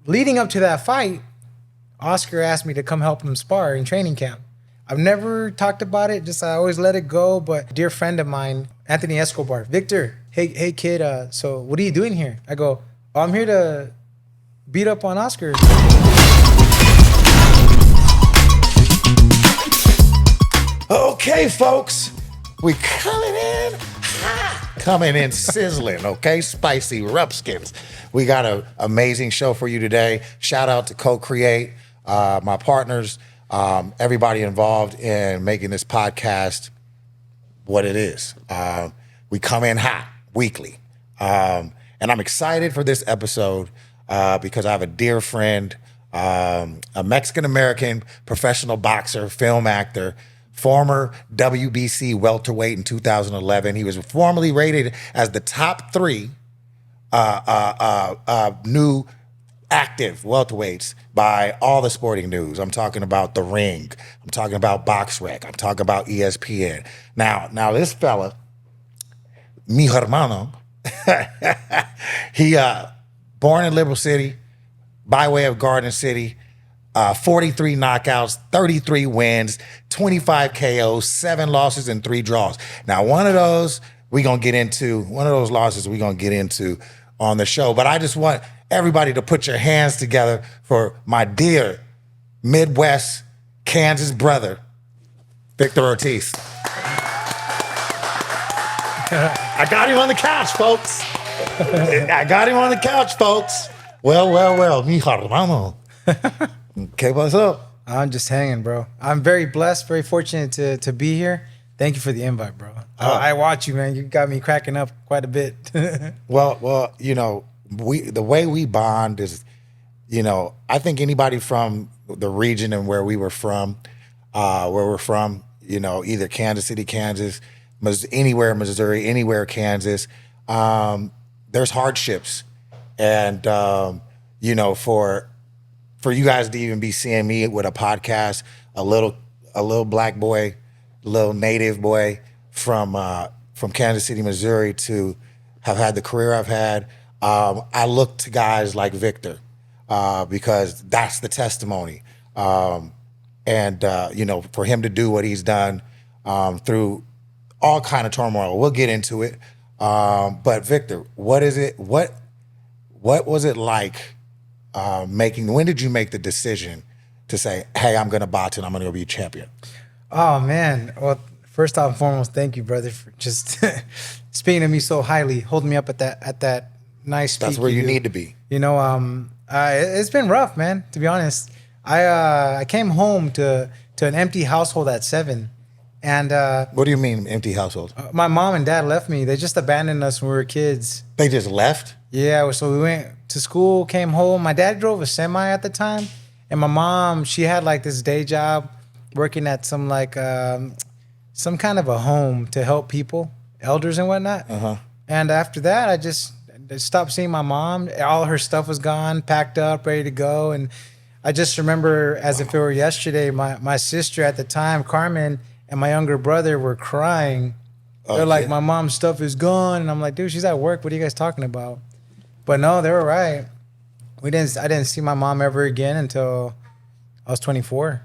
leading up to that fight, Oscar asked me to come help him spar in training camp. I've never talked about it, just I always let it go. But a dear friend of mine, Anthony Escobar, Victor, hey kid, so what are you doing here? I go, oh, I'm here to beat up on Oscar. Okay, folks, we coming in hot, coming in sizzling, okay? Spicy rupskins. We got an amazing show for you today. Shout out to Co-Create, my partners, everybody involved in making this podcast what it is. We come in hot weekly. And I'm excited for this episode because I have a dear friend, a Mexican-American professional boxer, film actor, former WBC welterweight in 2011. He was formerly rated as the top 3 new active welterweights by all the sporting news. I'm talking about The Ring. I'm talking about BoxRec. I'm talking about ESPN. Now this fella, mi hermano, he born in Liberal City, by way of Garden City, 43 knockouts, 33 wins, 25 KOs, 7 losses, and 3 draws. Now, one of those losses we're going to get into on the show. But I just want everybody to put your hands together for my dear Midwest Kansas brother, Victor Ortiz. I got him on the couch, folks. Well, mi hermano. Okay, what's up? I'm just hanging, bro. I'm very blessed, very fortunate to be here. Thank you for the invite, bro. I watch you, man. You got me cracking up quite a bit. Well, you know, the way we bond is, you know, I think anybody from the region and where we're from, you know, either Kansas City, Kansas, anywhere Missouri, anywhere Kansas, there's hardships, and you know, for you guys to even be seeing me with a podcast, a little black boy, little native boy from Kansas City, Missouri, to have had the career I've had, I look to guys like Victor because that's the testimony. And you know, for him to do what he's done through all kind of turmoil, we'll get into it. But Victor, what is it? What was it like? When did you make the decision to say, hey, I'm going to box and I'm going to go be a champion? Oh, man. Well, first off and foremost, thank you, brother, for just speaking to me so highly, holding me up at that nice peak. That's where you need to be. You know, it's been rough, man, to be honest. I came home to an empty household at 7. And what do you mean empty household? My mom and dad left me. They just abandoned us when we were kids. They just left? Yeah, so we went to school, came home. My dad drove a semi at the time, and my mom, she had like this day job working at some some kind of a home to help people, elders and whatnot. Uh-huh. And after that, I just stopped seeing my mom. All her stuff was gone, packed up, ready to go. And I just remember as if it were yesterday, my sister at the time, Carmen, and my younger brother were crying. They're like, my mom's stuff is gone. And I'm like, dude, she's at work. What are you guys talking about? But no, they were right. I didn't see my mom ever again until I was 24.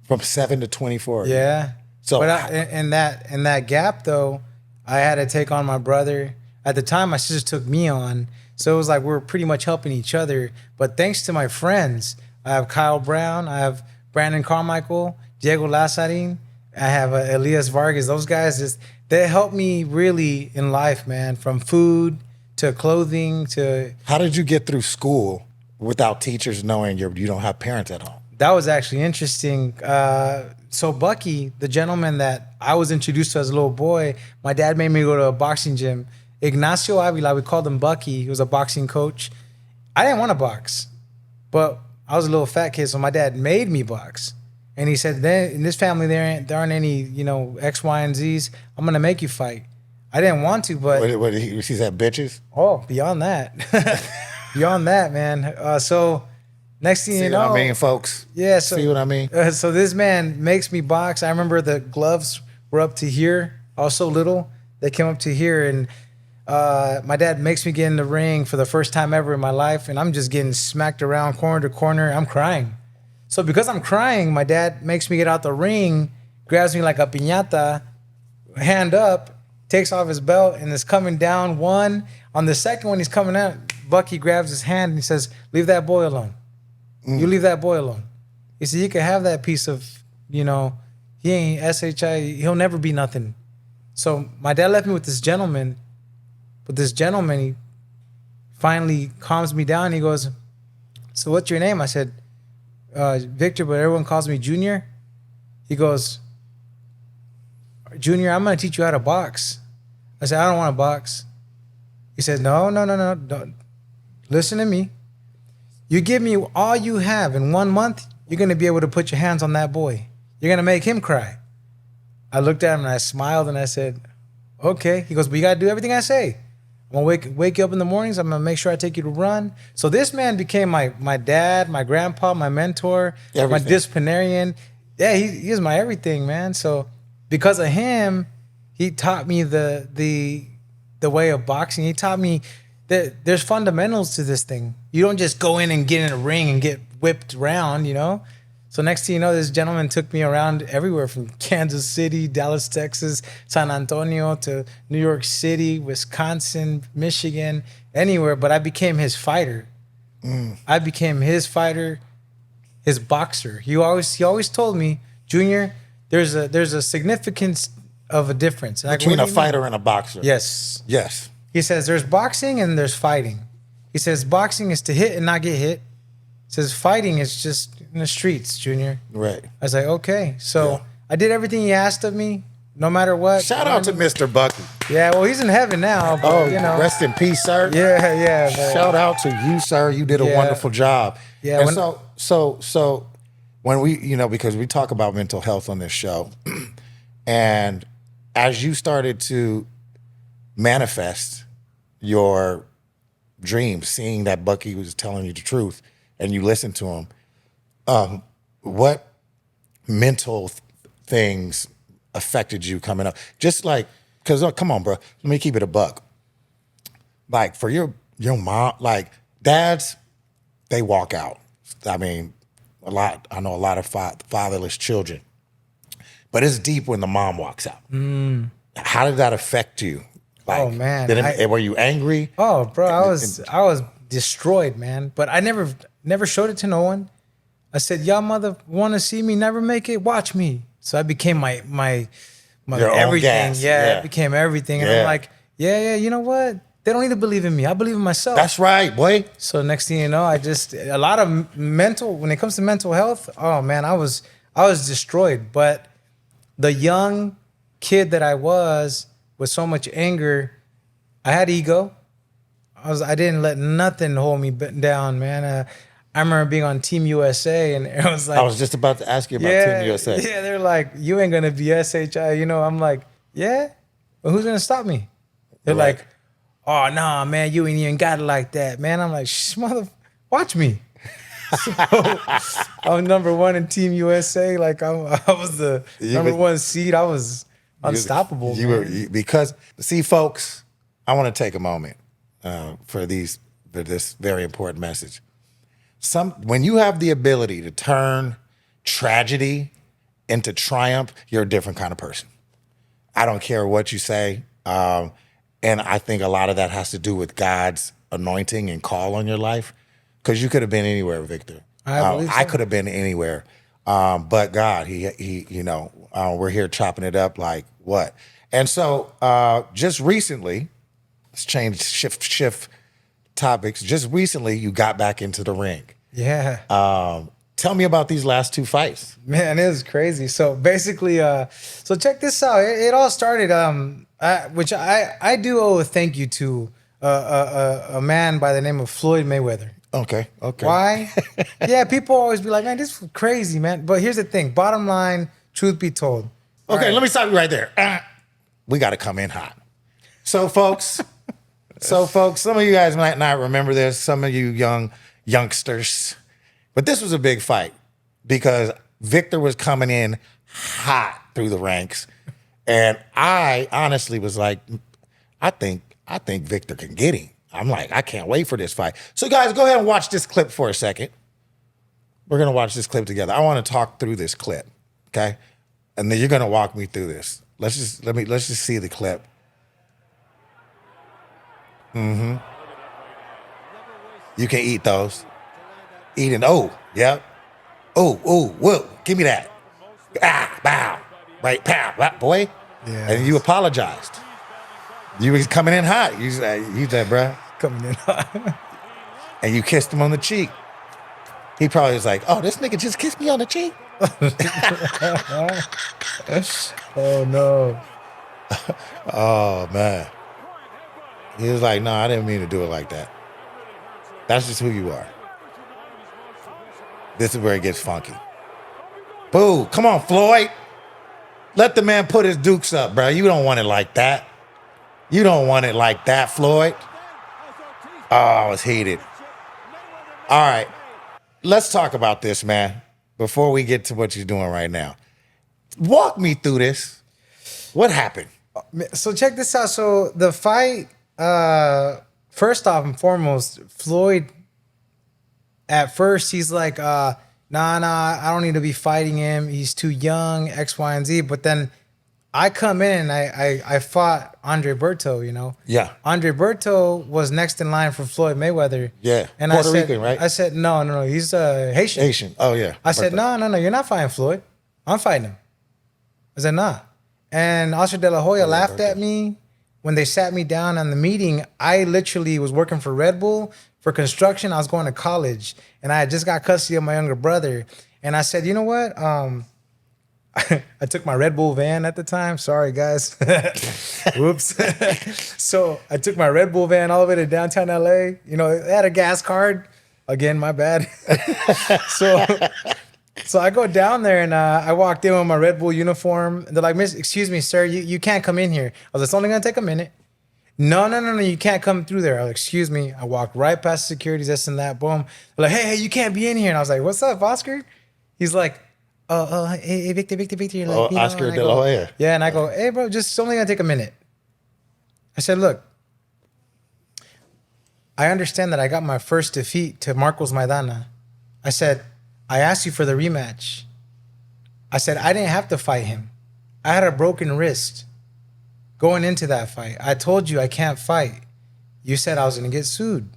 From 7 to 24. Yeah. So, but in that gap though, I had to take on my brother. At the time, my sister took me on, so it was like we were pretty much helping each other. But thanks to my friends, I have Kyle Brown, I have Brandon Carmichael, Diego Lazarin, I have Elias Vargas. Those guys they helped me really in life, man. From food to clothing to. How did you get through school without teachers knowing you don't have parents at home? That was actually interesting. So Bucky, the gentleman that I was introduced to as a little boy, my dad made me go to a boxing gym. Ignacio Avila, we called him Bucky. He was a boxing coach. I didn't want to box, but I was a little fat kid, so my dad made me box. And he said, then in this family, there aren't any, X, Y, and Z's. I'm going to make you fight. I didn't want to, but... What he said, bitches? Oh, beyond that. Beyond that, man. So next thing you know... See what I mean, folks? Yeah. So, see what I mean? So this man makes me box. I remember the gloves were up to here. I was so little. They came up to here, and My dad makes me get in the ring for the first time ever in my life, and I'm just getting smacked around corner to corner. I'm crying. So because I'm crying, my dad makes me get out the ring, grabs me like a piñata, hand up, takes off his belt, and is coming down one. On the second one, he's coming out. Bucky grabs his hand and he says, "Leave that boy alone. You leave that boy alone." He said, "You can have that piece of, he ain't SHI. He'll never be nothing." So my dad left me with this gentleman. But this gentleman, he finally calms me down. He goes, "So what's your name?" I said, "Victor, but everyone calls me Junior." He goes, "Junior, I'm going to teach you how to box." I said, "I don't want to box." He said, No. Don't. Listen to me. You give me all you have in 1 month, you're going to be able to put your hands on that boy. You're going to make him cry." I looked at him and I smiled and I said, "Okay." He goes, "But you got to do everything I say. I'm going to wake you up in the mornings. I'm going to make sure I take you to run." So this man became my dad, my grandpa, my mentor, Everything. my disciplinarian. Yeah, he is my everything, man. So because of him, he taught me the way of boxing. He taught me that there's fundamentals to this thing. You don't just go in and get in a ring and get whipped around, So next thing you know, this gentleman took me around everywhere from Kansas City, Dallas, Texas, San Antonio to New York City, Wisconsin, Michigan, anywhere. But I became his fighter. I became his fighter, his boxer. He always told me, "Junior, there's a significance of a difference." And Between I a fighter and a boxer. Yes. Yes. He says there's boxing and there's fighting. He says boxing is to hit and not get hit. He says fighting is just in the streets, Junior. Right. I was like, okay. So I did everything he asked of me, no matter what. Shout out to Mr. Bucky. Yeah, well, he's in heaven now. But, Rest in peace, sir. Yeah. But, Shout out to you, sir. You did a wonderful job. Yeah. And so when we, because we talk about mental health on this show, and as you started to manifest your dreams, seeing that Bucky was telling you the truth, and you listened to him, what mental things affected you coming up? Just like, because come on, bro, let me keep it a buck. Like for your mom, like dads, they walk out. I mean, I know a lot of fatherless children, but it's deep when the mom walks out. How did that affect you? Like, oh man, were you angry? Oh, bro, I was destroyed, man. But I never showed it to no one. I said, "Y'all mother want to see me never make it? Watch me." So I became my Your own everything. gas. Yeah, it became everything. And Yeah. I'm like, yeah, you know what? They don't need to believe in me. I believe in myself. That's right, boy. So next thing you know, a lot of when it comes to mental health, oh man, I was destroyed. But the young kid that I was with so much anger, I had ego. I didn't let nothing hold me down, man. I remember being on Team USA, and it was like, I was just about to ask you about Team USA. Yeah, they're like, "You ain't gonna be SHI," I'm like, "Yeah, but who's gonna stop me?" They're Right. like, "Oh no, man, you ain't even got it like that, man." I'm like, watch me." So I'm number one in Team USA. Like I was the number one seed. I was unstoppable. Because see, folks, I want to take a moment for this very important message. When you have the ability to turn tragedy into triumph, you're a different kind of person. I don't care what you say. And I think a lot of that has to do with God's anointing and call on your life. Because you could have been anywhere, Victor. I believe so. I could have been anywhere. But God, we're here chopping it up like what? And so just recently, let's shift topics. Just recently, you got back into the ring. Yeah. Tell me about these last two fights. Man, it was crazy. So basically, so check this out. It all started, which I do owe a thank you to a man by the name of Floyd Mayweather. Okay. Why? Yeah, people always be like, "Man, this is crazy, man." But here's the thing. Bottom line, truth be told. Okay, Right. let me stop you right there. We got to come in hot. So, folks, some of you guys might not remember this. Some of you youngsters, but this was a big fight because Victor was coming in hot through the ranks, and I honestly was like, I think I think Victor can get him. I'm like, I can't wait for this fight. So guys, go ahead and watch this clip for a second. We're gonna watch this clip together. I want to talk through this clip, okay? And then you're gonna walk me through this. Let's just see the clip. Mm-hmm. You can eat those. Eating. Oh, yep. Oh, whoa, give me that. Ah, bow. Right, pow, boy. Yeah. And you apologized. You was coming in hot. You said, bruh. Coming in hot. And you kissed him on the cheek. He probably was like, oh, this nigga just kissed me on the cheek. Oh, no. Oh, man. He was like, no, I didn't mean to do it like that. That's just who you are. This is where it gets funky. Boo, come on, Floyd. Let the man put his dukes up, bro. You don't want it like that. You don't want it like that, Floyd. Oh, I was heated. All right. Let's talk about this, man, before we get to what you're doing right now. Walk me through this. What happened? So check this out. So the fight, first off and foremost, Floyd, at first, he's like, nah, I don't need to be fighting him. He's too young, X, Y, and Z. But then I come in and I fought Andre Berto, you know? Yeah. Andre Berto was next in line for Floyd Mayweather. Yeah. And Puerto I said, Rican, right? I said, no, he's Haitian. Haitian. Oh, yeah. I said, no, you're not fighting Floyd. I'm fighting him. I said, nah. And Oscar De La Hoya laughed at me when they sat me down on the meeting. I literally was working for Red Bull for construction. I was going to college, and I had just got custody of my younger brother. And I said, you know what? I took my Red Bull van at the time. Sorry, guys. Whoops. So I took my Red Bull van all the way to downtown LA. You know, it had a gas card. Again, my bad. So I go down there and I walked in with my Red Bull uniform. They're like, excuse me, sir, you can't come in here. I was like, it's only gonna take a minute. No, you can't come through there. I was like, excuse me. I walked right past securities, this and that. Boom. They're like, hey, you can't be in here. And I was like, what's up, Oscar? He's like, hey, Victor. You're like, you know, Oscar De La Hoya. Yeah, and I go, hey, bro, just it's only gonna take a minute. I said, look, I understand that I got my first defeat to Marcos Maidana. I said, I asked you for the rematch. I said, I didn't have to fight him. I had a broken wrist going into that fight. I told you I can't fight. You said I was going to get sued.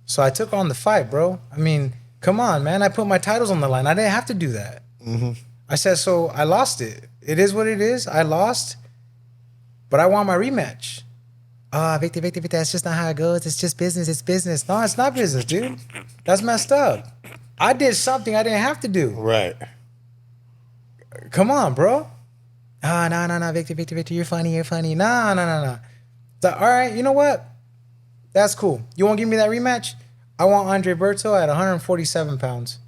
So I took on the fight, bro. I mean, come on, man. I put my titles on the line. I didn't have to do that. Mm-hmm. I said, so I lost it. It is what it is. I lost, but I want my rematch. Victor, that's just not how it goes. It's just business. It's business. No, it's not business, dude. That's messed up. I did something I didn't have to do. Right. Come on, bro. No, Victor, you're funny. No. So, all right, you know what? That's cool. You won't give me that rematch? I want Andre Berto at 147 pounds.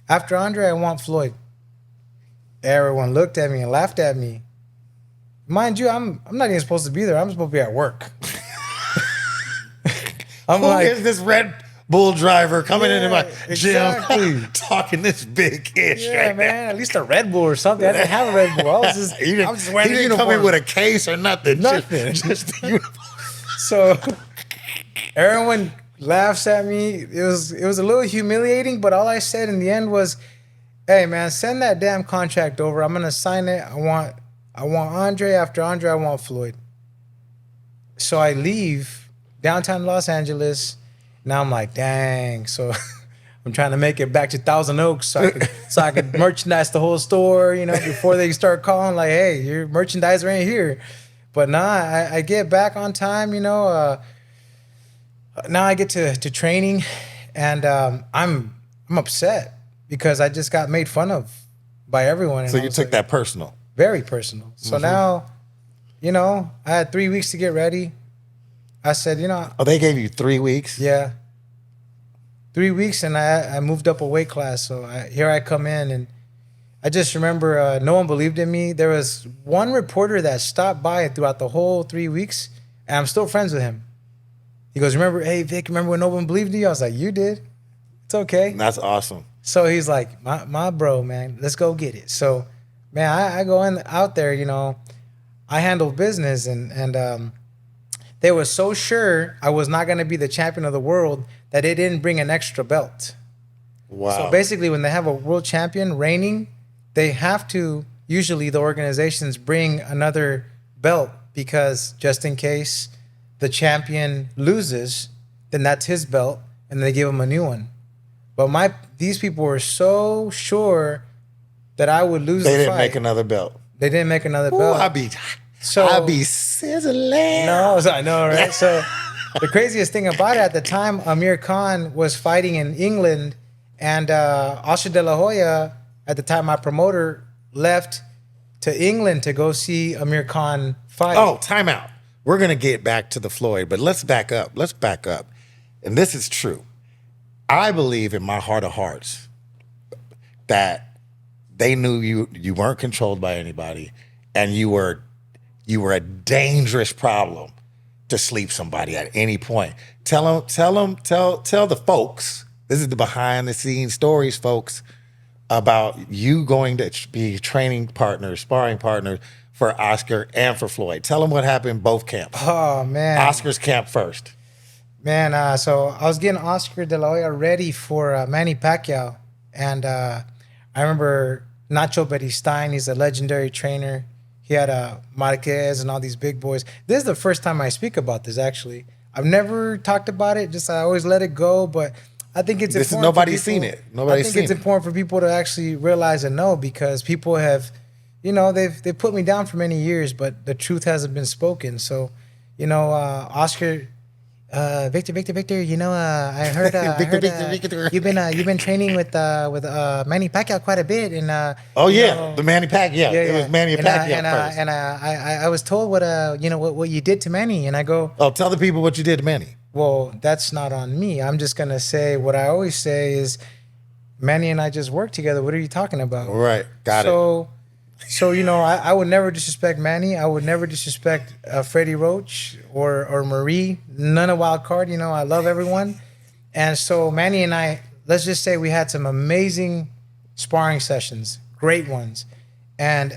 After Andre, I want Floyd. Everyone looked at me and laughed at me. Mind you, I'm not even supposed to be there. I'm supposed to be at work. Who is this Red Bull driver coming into my exactly. gym talking this big ish? Yeah, right, man. At least a Red Bull or something. I didn't have a Red Bull. I was just wearing he a didn't uniform. come in with a case or nothing. Nothing. Just the uniform. So everyone laughs at me. It was a little humiliating, but all I said in the end was, hey man, send that damn contract over. I'm gonna sign it. I want Andre. After Andre, I want Floyd. So I leave downtown Los Angeles. Now I'm like, dang. So I'm trying to make it back to Thousand Oaks so I could merchandise the whole store, you know, before they start calling like, hey, your merchandise right here. But nah, I get back on time, you know. Now I get to training, and I'm upset because I just got made fun of by everyone. So you took that personal. Very personal. So now, you know, I had 3 weeks to get ready. I said, you know. Oh, they gave you 3 weeks? Yeah. 3 weeks, and I moved up a weight class. So here I come in, and I just remember no one believed in me. There was one reporter that stopped by throughout the whole 3 weeks, and I'm still friends with him. He goes, hey, Vic, remember when no one believed in you? I was like, you did. It's okay. That's awesome. So he's like, my bro, man, let's go get it. So, man, I go out there, you know, I handle business, and they were so sure I was not going to be the champion of the world that they didn't bring an extra belt. Wow. So basically, when they have a world champion reigning, they have to, usually the organizations bring another belt because just in case the champion loses, then that's his belt and they give him a new one. But these people were so sure that I would lose They the didn't fight. make another belt. They didn't make another Ooh, belt. I'll be sizzling. No, I know, right? So the craziest thing about it at the time, Amir Khan was fighting in England, and Oscar De La Hoya, at the time, my promoter, left to England to go see Amir Khan fight. Oh, time out. We're going to get back to the Floyd, but let's back up. Let's back up. And this is true. I believe in my heart of hearts that they knew you weren't controlled by anybody, and you were a dangerous problem to sleep somebody at any point. Tell the folks. This is the behind the scenes stories, folks, about you going to be training partners, sparring partners for Oscar and for Floyd. Tell them what happened in both camps. Oh, man. Oscar's camp first. Man, so I was getting Oscar De La Hoya ready for Manny Pacquiao. And I remember Nacho Beristain, he's a legendary trainer. He had Marquez and all these big boys. This is the first time I speak about this, actually. I've never talked about it. Just I always let it go. But I think it's important. Nobody's seen it. I think it's important for people to actually realize and know, because people have, they've put me down for many years, but the truth hasn't been spoken. So, Oscar, Victor, I heard, Victor. you've been training with Manny Pacquiao quite a bit, and the Manny Pacquiao. It was Manny Pacquiao first. And I was told what you did to Manny, and I go, oh, tell the people what you did to Manny. well, that's not on me. I'm just gonna say what I always say is, Manny and I just work together. What are you talking about? Right, got it. So I would never disrespect Manny. I would never disrespect Freddie Roach or Marie. None of Wild Card. I love everyone. And so Manny and I, let's just say we had some amazing sparring sessions, great ones. And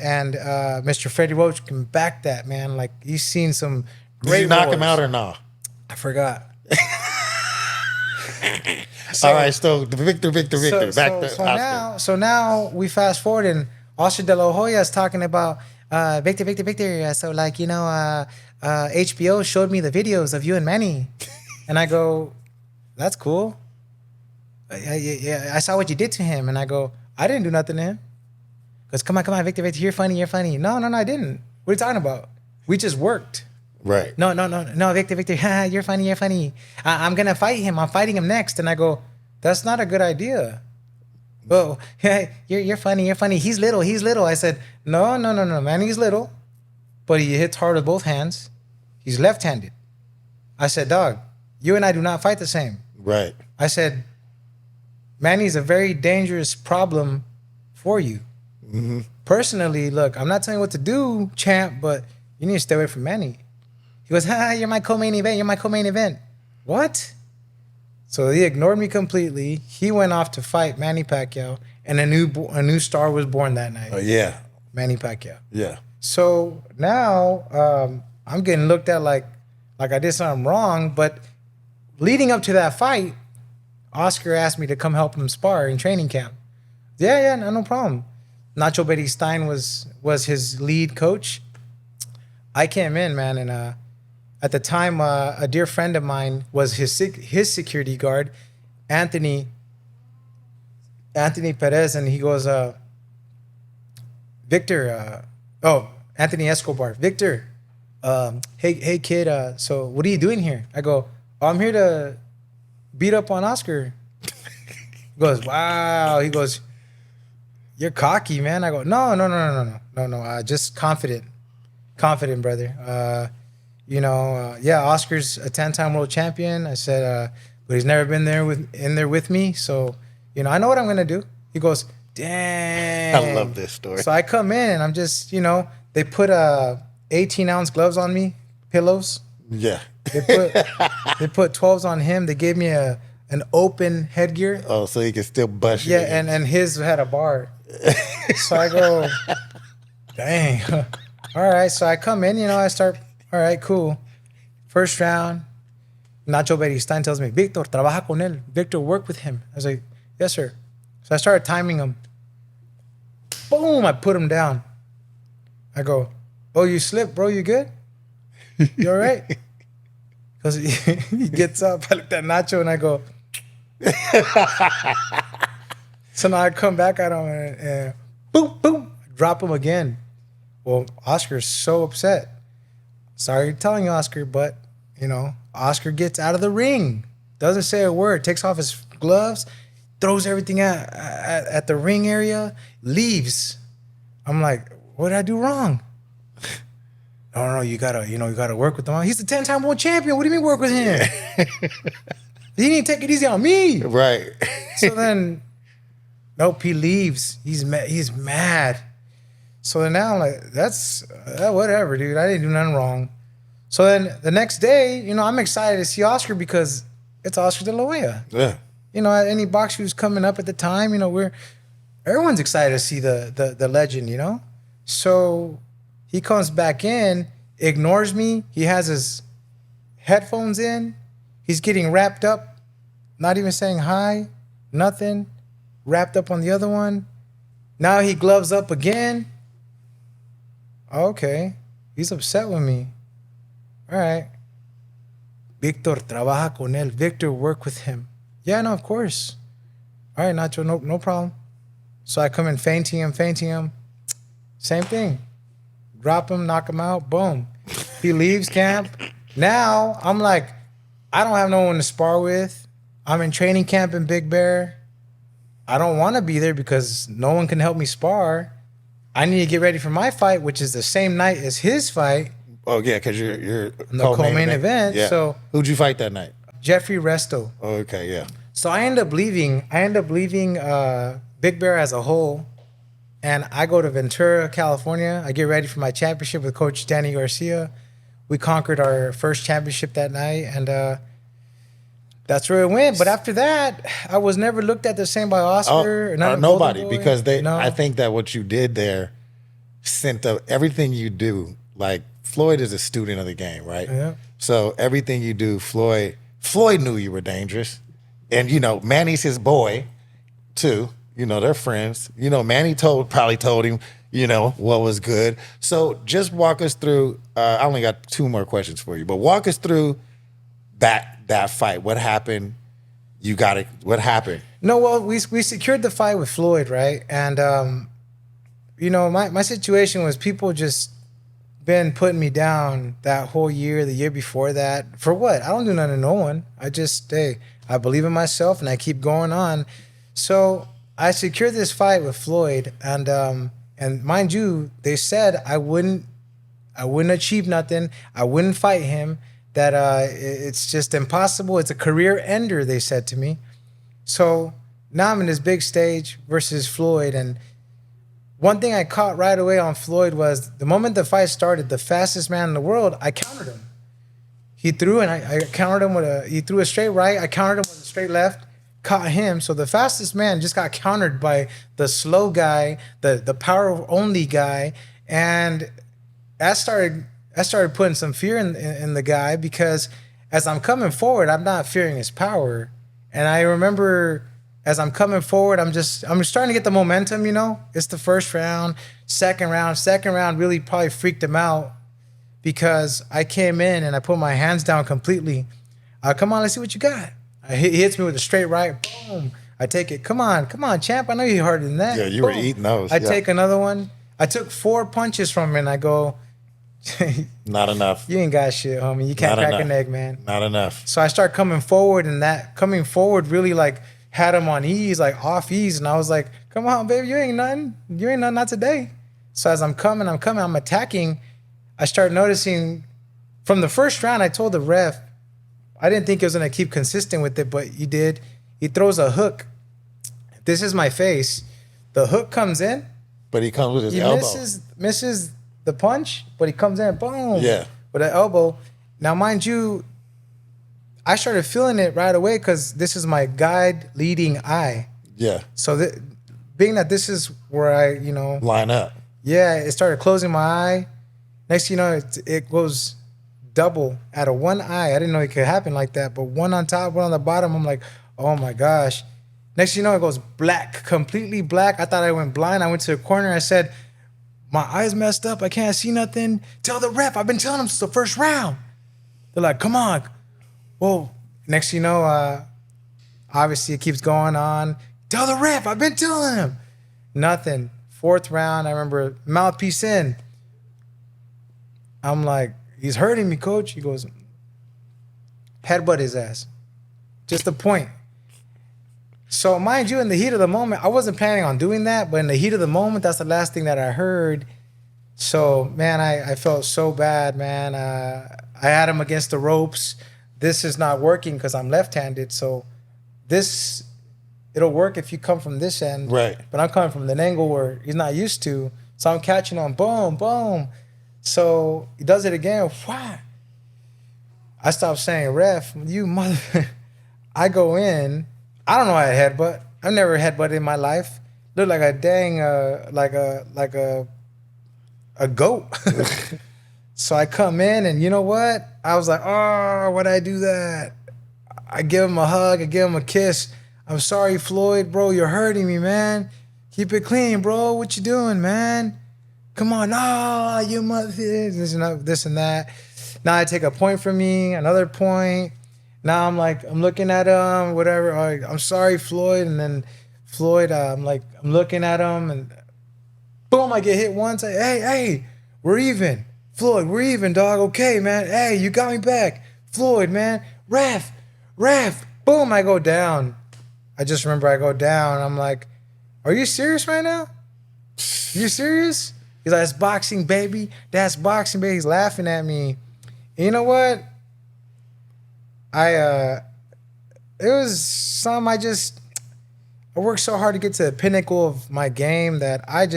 Mr. Freddie Roach can back that, man. Like, he's seen some great. Did you knock wars. him out or not? I forgot. All right, so Victor. Back to Oscar. So now we fast forward, and Oscar De La Hoya is talking about Victor. So HBO showed me the videos of you and Manny, and I go, that's cool. Yeah, I saw what you did to him, and I go, I didn't do nothing to him. Because come on, Victor, you're funny. No, I didn't. What are you talking about? We just worked. Right. No, Victor, you're funny. I'm gonna fight him. I'm fighting him next, and I go, that's not a good idea. Oh, yeah, you're funny. He's little. I said, no, man, he's little, but he hits hard with both hands. He's left-handed. I said, dog, you and I do not fight the same. Right. I said, Manny's a very dangerous problem for you. Mm-hmm. Personally, look, I'm not telling you what to do, champ, but you need to stay away from Manny. He goes, you're my co-main event. What? So he ignored me completely. He went off to fight Manny Pacquiao, and a new star was born that night. Oh, yeah. Manny Pacquiao. Yeah. So now I'm getting looked at like I did something wrong. But leading up to that fight, Oscar asked me to come help him spar in training camp. Yeah, no problem. Nacho Beristain was his lead coach. I came in, man, and at the time, a dear friend of mine was his security guard, Anthony Perez, and he goes, Victor, Anthony Escobar, Victor, hey kid, so what are you doing here? I go, I'm here to beat up on Oscar. He goes, wow. He goes, you're cocky, man. I go, no, just confident, brother. Oscar's a 10-time world champion. I said, but he's never been in there with me. So, I know what I'm gonna do. He goes, dang. I love this story. So I come in and I'm just, they put 18-ounce gloves on me, pillows. Yeah. They put 12s on him. They gave me an open headgear. Oh, so he can still bust you. Yeah, and his had a bar. So I go, dang. All right. So I come in, I start, all right, cool. First round, Nacho Beristain tells me, Victor, trabaja con él. Victor, work with him. I was like, yes, sir. So I started timing him. Boom, I put him down. I go, oh, you slipped, bro. You good? You all right? Because he gets up. I looked at Nacho and I go. So now I come back at him and boom, boom, drop him again. Well, Oscar's so upset. Sorry telling you, Oscar, but, Oscar gets out of the ring. Doesn't say a word. Takes off his gloves. Throws everything at the ring area. Leaves. I'm like, what did I do wrong? No, you gotta work with him. He's the 10-time world champion. What do you mean work with him? He didn't take it easy on me. Right. So then, nope, he leaves. He's mad. So then now I'm like, that's whatever, dude. I didn't do nothing wrong. So then the next day, I'm excited to see Oscar because it's Oscar De La Hoya. Yeah. Any boxer who's coming up at the time, everyone's excited to see the legend, So he comes back in, ignores me. He has his headphones in. He's getting wrapped up, not even saying hi, nothing. Wrapped up on the other one. Now he gloves up again. Okay, he's upset with me. All right. Victor, trabaja con él. Victor, work with him. Yeah, no, of course. All right, Nacho, no problem. So I come in fainting him. Same thing. Drop him, knock him out, boom. He leaves camp. Now, I'm like, I don't have no one to spar with. I'm in training camp in Big Bear. I don't want to be there because no one can help me spar. I need to get ready for my fight, which is the same night as his fight. Oh, yeah, because you're in the co-main event. Yeah. So who'd you fight that night? Jeffrey Resto. Oh, okay, yeah. So I end up leaving Big Bear as a whole, and I go to Ventura, California. I get ready for my championship with Coach Danny Garcia. We conquered our first championship that night, and that's where it went. But after that, I was never looked at the same by Oscar or nobody, because No. I think that what you did there sent up everything you do. Like Floyd is a student of the game, right? Yeah. So everything you do, Floyd knew you were dangerous, and Manny's his boy, too. They're friends. Manny probably told him, what was good. So just walk us through. I only got 2 more questions for you, but walk us through that fight. What happened? You got it. What happened? No, well, we secured the fight with Floyd, right? And my situation was people just been putting me down that whole year, the year before that. For what? I don't do nothing to no one. I believe in myself and I keep going on. So I secured this fight with Floyd, and mind you, they said I wouldn't achieve nothing. I wouldn't fight him. That it's just impossible. It's a career ender, they said to me. So now I'm in this big stage versus Floyd, and one thing I caught right away on Floyd was the moment the fight started, the fastest man in the world, I countered him. He threw, and I countered him he threw a straight right. I countered him with a straight left, caught him. So the fastest man just got countered by the slow guy, the power only guy. And that started putting some fear in the guy, because as I'm coming forward, I'm not fearing his power. And I remember as I'm coming forward, I'm starting to get the momentum, It's the first round, second round really probably freaked him out because I came in and I put my hands down completely. Come on, let's see what you got. He hits me with a straight right, boom. I take it. Come on, champ. I know you're harder than that. Yeah, you boom. were eating those. I take another one. I took 4 punches from him and I go, not enough. You ain't got shit, homie. You can't crack an egg, man. Not enough. So I start coming forward, and that coming forward really like had him on ease, like off ease. And I was like, come on, baby, you ain't nothing. You ain't nothing, not today. So as I'm coming, I'm attacking. I start noticing from the first round, I told the ref, I didn't think he was going to keep consistent with it, but he did. He throws a hook. This is my face. The hook comes in. But he comes with his elbow. Misses the punch, but he comes in, boom, yeah, with an elbow. Now, mind you, I started feeling it right away because this is my guide leading eye. Yeah. So being that this is where I, line up. Yeah, it started closing my eye. Next, it goes double out of one eye. I didn't know it could happen like that, but one on top, one on the bottom. I'm like, oh my gosh. Next thing you know, it goes black, completely black. I thought I went blind. I went to the corner. I said, my eyes messed up. I can't see nothing. Tell the ref. I've been telling him since the first round. They're like, come on. Well, next thing you know, obviously it keeps going on. Tell the ref. I've been telling him. Nothing. Fourth round, I remember mouthpiece in. I'm like, he's hurting me, coach. He goes, headbutt his ass. Just a point. So mind you, in the heat of the moment, I wasn't planning on doing that, but in the heat of the moment, that's the last thing that I heard. So, man, I felt so bad, man. I had him against the ropes. This is not working because I'm left-handed. So it'll work if you come from this end. Right. But I'm coming from an angle where he's not used to. So I'm catching on, boom, boom. So he does it again. Why? I stopped saying, ref, you mother. I go in. I don't know how to headbutt. I've never headbutted in my life. Look like a dang, like a goat. So I come in, and you know what? I was like, oh, why'd I do that? I give him a hug. I give him a kiss. I'm sorry, Floyd, bro. You're hurting me, man. Keep it clean, bro. What you doing, man? Come on, no, you mother, this and that. Now I take a point from me, another point. Now I'm looking at him, whatever. I'm sorry, Floyd. And then Floyd, I'm looking at him, and boom, I get hit once. Hey, we're even. Floyd, we're even, dog. Okay, man. Hey, you got me back. Floyd, man. Ref. Boom, I go down. I just remember I go down. I'm like, are you serious right now? You serious? He's like, that's boxing, baby. That's boxing, baby. He's laughing at me. And you know what? It was something I worked so hard to get to the pinnacle of my game that it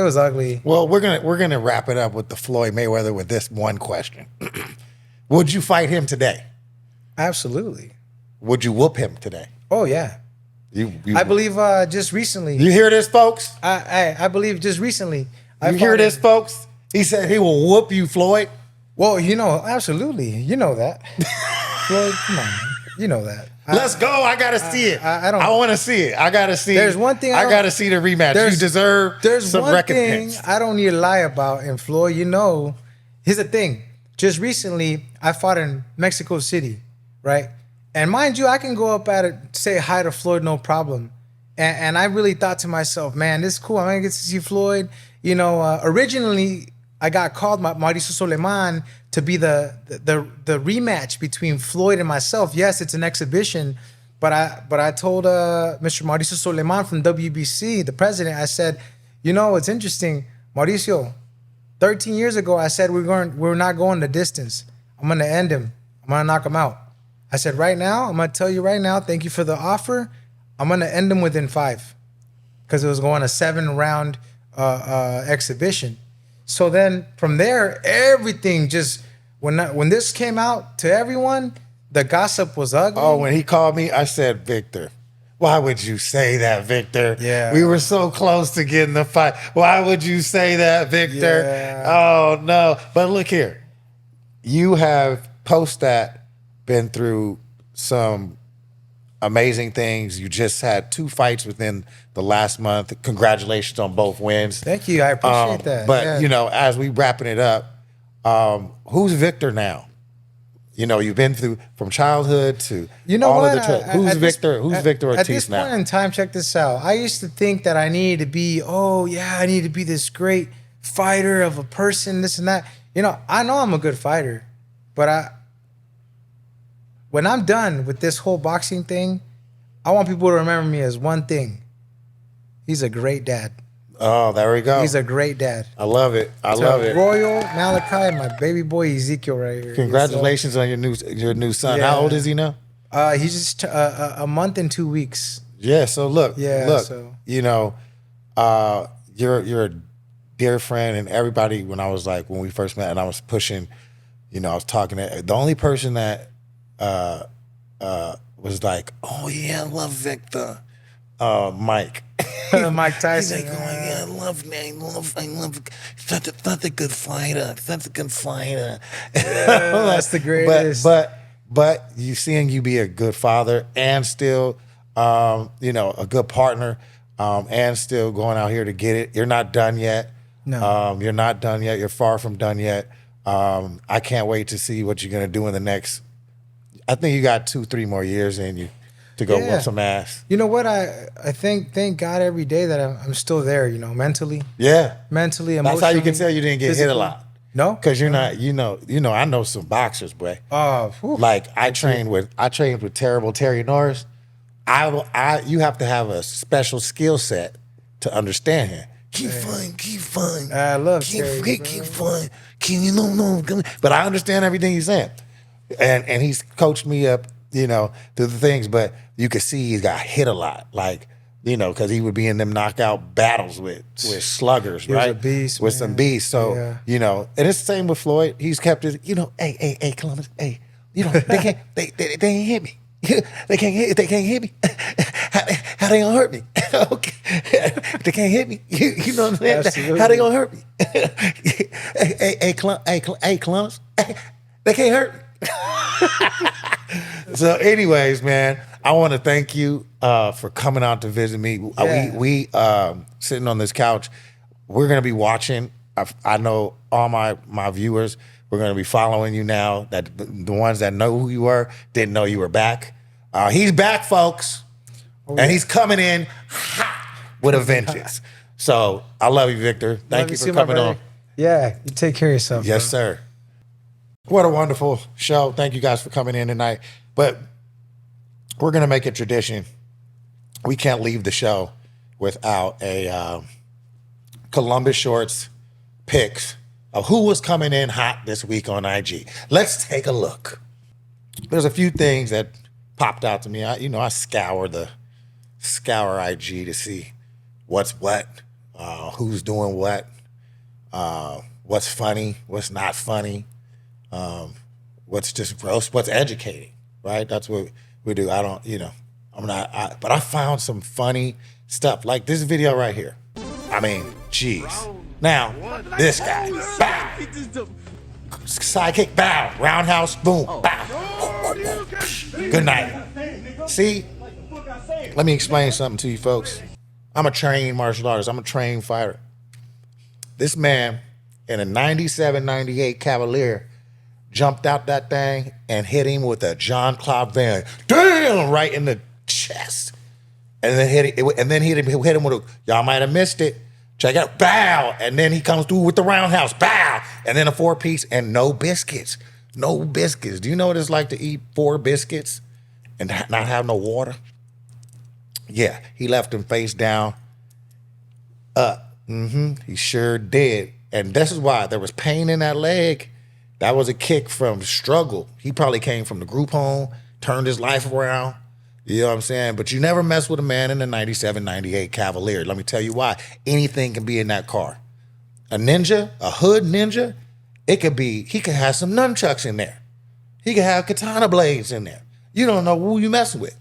was ugly. Well, we're gonna wrap it up with the Floyd Mayweather with this one question. Would you fight him today? Absolutely. Would you whoop him today? Oh, yeah. I believe just recently. You hear this, folks? I believe just recently. You hear this, folks? He said he will whoop you, Floyd. Well, absolutely. You know that. Floyd, come on, man. You know that. Let's go. I got to see it. I want to see it. I got to see it. There's one thing I got to see the rematch. You deserve some recompense. Thing I don't need to lie about in Floyd. Here's the thing. Just recently, I fought in Mexico City, right? And mind you, I can go up at it, say hi to Floyd, no problem. And I really thought to myself, man, this is cool. I'm going to get to see Floyd. Originally, I got called Mauricio Suleiman to be the rematch between Floyd and myself. Yes, it's an exhibition, but I told Mr. Mauricio Suleiman from WBC, the president, I said, it's interesting, Mauricio. 13 years ago, I said we're not going the distance. I'm going to end him. I'm going to knock him out. I said, right now, I'm going to tell you right now, thank you for the offer. I'm going to end him within 5 because it was going a 7-round exhibition. So then from there, everything just, when this came out to everyone, the gossip was ugly. Oh, when he called me, I said, Victor, why would you say that, Victor? Yeah. We were so close to getting the fight. Why would you say that, Victor? Yeah. Oh, no. But look here. You have, post that, been through some amazing things. You just had 2 fights within the last month. Congratulations on both wins. Thank you. I appreciate that. But, as we wrapping it up, who's Victor now? You've been through from childhood to all of the who's Victor? Who's Victor Ortiz now? At this point in time, check this out. I used to think that I needed to be, I need to be this great fighter of a person, this and that. I know I'm a good fighter, but when I'm done with this whole boxing thing, I want people to remember me as one thing. He's a great dad. Oh, there we go. He's a great dad. I love it. I love it. Royal Malachi, my baby boy Ezekiel right here. Congratulations on your new son. Yeah. How old is he now? He's just a month and 2 weeks. Yeah. So look. So. You're a dear friend, and everybody. When we first met, and I was pushing, I was talking to the only person that was like, oh yeah, I love Victor. Mike. Mike Tyson. He's like, oh yeah, I I love, such a good fighter, such a good fighter. That's the greatest. But you seeing you be a good father and still, a good partner, and still going out here to get it. You're not done yet. No. You're not done yet. You're far from done yet. I can't wait to see what you're gonna do in the next. I think you got 2-3 more years in you to go whoop some ass. You know what? I thank God every day that I'm still there. You know, mentally. Yeah. Mentally, That's emotionally. how you can tell you didn't get hit a lot. No, because you're not. I know some boxers, boy. Like I trained with terrible Terry Norris. You have to have a special skill set to understand him. Keep fun. I love Terry. Keep fun. But I understand everything he's saying, and he's coached me up, through the things. But you could see he got hit a lot, like. Because he would be in them knockout battles with sluggers, right? He was a beast, with some beasts. So, yeah. And it's the same with Floyd. He's kept his, hey, Columbus, hey, they can't, they ain't hit me. They can't hit me. How they gonna hurt me? Okay. They can't hit me. You know what I'm saying? Absolutely. How they gonna hurt me? Hey, Columbus, they can't hurt me. So anyways, man, I want to thank you for coming out to visit me. Yeah. We sitting on this couch. We're gonna be watching. I know all my viewers. We're gonna be following you now. That the ones that know who you were didn't know you were back. He's back, folks, and he's coming in hot with a vengeance. So I love you, Victor. Thank you for coming on. Yeah, you take care of yourself. Yes, bro. sir. What a wonderful show. Thank you guys for coming in tonight. But we're going to make a tradition. We can't leave the show without a Columbus Shorts picks of who was coming in hot this week on IG. Let's take a look. There's a few things that popped out to me. I scour IG to see what's what, who's doing what, what's funny, what's not funny, what's just gross, what's educating, right? That's what we do. But I found some funny stuff like this video right here. I mean, jeez. Now, this guy, bow. Sidekick, bow. Roundhouse, boom, bow. Good night. See, let me explain something to you folks. I'm a trained martial artist. I'm a trained fighter. This man in a 97, 98 Cavalier jumped out that thing and hit him with a Jean-Claude Van. Damn! Right in the chest. And then hit him with a, y'all might have missed it. Check it out. Bow! And then he comes through with the roundhouse. Bow! And then a 4-piece and no biscuits. No biscuits. Do you know what it's like to eat 4 biscuits and not have no water? Yeah, he left him face down. He sure did. And this is why there was pain in that leg. That was a kick from struggle. He probably came from the group home, turned his life around. You know what I'm saying? But you never mess with a man in a 97, 98 Cavalier. Let me tell you why. Anything can be in that car. A ninja, a hood ninja, he could have some nunchucks in there. He could have katana blades in there. You don't know who you messing with.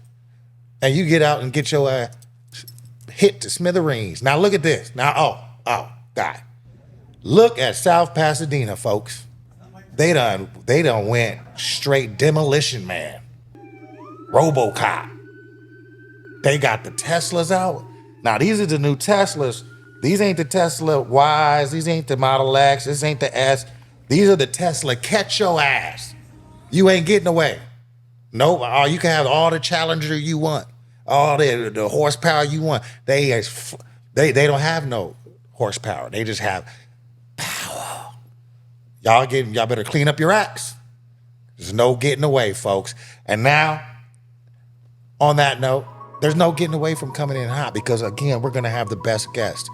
And you get out and get your ass hit to smithereens. Now look at this. Now, God. Look at South Pasadena, folks. They done went straight Demolition Man. RoboCop. They got the Teslas out. Now, these are the new Teslas. These ain't the Tesla Ys. These ain't the Model X. This ain't the S. These are the Tesla catch your ass. You ain't getting away. No, you can have all the Challenger you want. All the horsepower you want. They don't have no horsepower. They just have power. Y'all better clean up your acts. There's no getting away, folks. And now, on that note, there's no getting away from coming in hot because, again, we're going to have the best guest.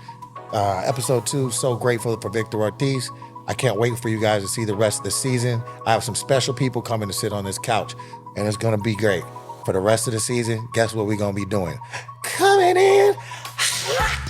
Episode 2, so grateful for Victor Ortiz. I can't wait for you guys to see the rest of the season. I have some special people coming to sit on this couch, and it's going to be great. For the rest of the season, guess what we're going to be doing? Coming in hot.